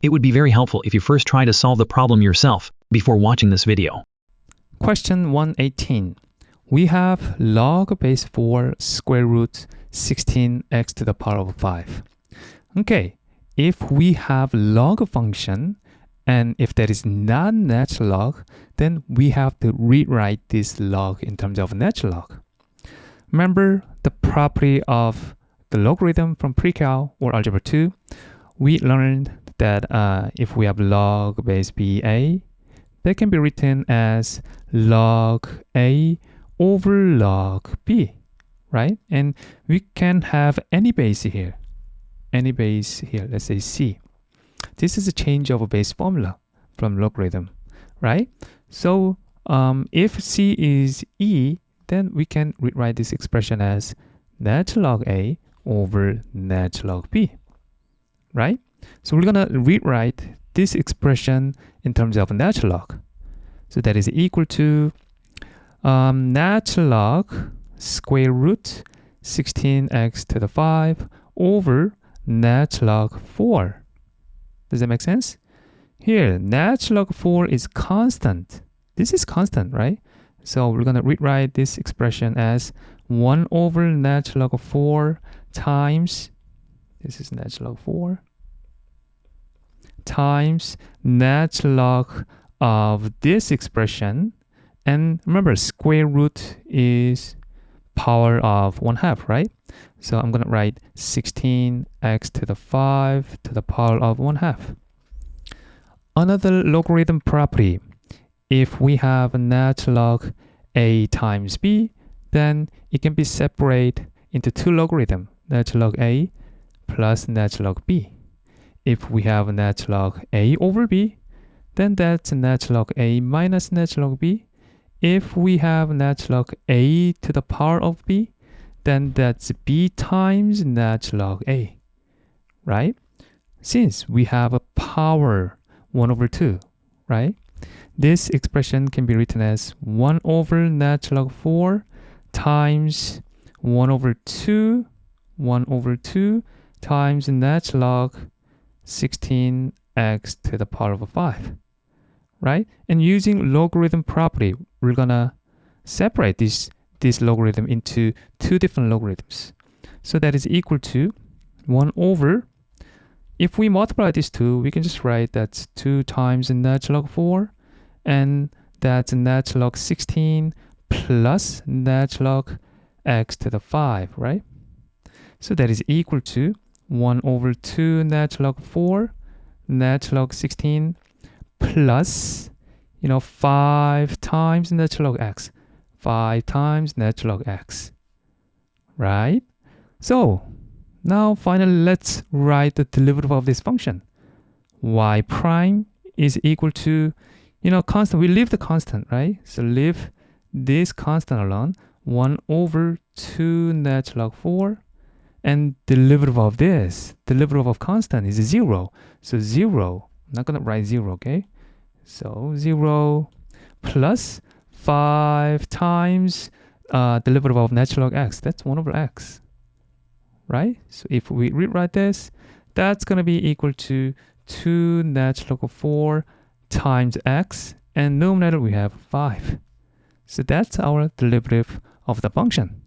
It would be very helpful if you first try to solve the problem yourself before watching this video. Question 118. We have log base 4 square root 16x to the power of 5. Okay, if we have log function, and if that is not natural log, then we have to rewrite this log in terms of natural log. Remember the property of the logarithm from pre-cal or algebra 2? We learned that if we have log base ba, that can be written as log a over log b, right? And we can have any base here. Let's say c. This is a change of a base formula from logarithm, right? So if c is e, then we can rewrite this expression as natural log a over natural log b, right? So we're going to rewrite this expression in terms of natural log. So that is equal to natural log square root 16x to the 5 over natural log 4. Does that make sense? Here, natural log 4 is constant. This is constant, right? So we're going to rewrite this expression as 1 over natural log 4 times, this is natural log 4, times natural log of this expression. And remember, square root is power of 1/2, right? So I'm going to write 16x to the 5 to the power of 1/2. Another logarithm property. If we have a natural log a times b, then it can be separated into two logarithms, natural log a plus natural log b. If we have a natural log a over b, then that's natural log a minus natural log b. If we have natural log a to the power of b, then that's b times natural log a, right? Since we have a power 1 over 2, right? This expression can be written as 1 over natural log 4 times 1 over 2 times natural log 16x to the power of 5, right? And using logarithm property, we're gonna separate this logarithm into two different logarithms. So that is equal to 1 over, if we multiply these two, we can just write that's 2 times natural log 4, and that's natural log 16 plus natural log x to the 5, right? So that is equal to 1 over 2 natural log 4, natural log 16 plus, 5 times natural log x, 5 times natural log x, right? So now finally let's write the derivative of this function. Y prime is equal to, constant. We leave the constant, right? So leave this constant alone, 1 over 2 natural log 4, and derivative of this, derivative of constant is 0. So 0, I'm not going to write 0, okay? So 0 plus 5 times derivative of natural log x, that's 1 over x, right? So if we rewrite this, that's going to be equal to 2 natural log 4 times x, and numerator we have 5. So that's our derivative of the function.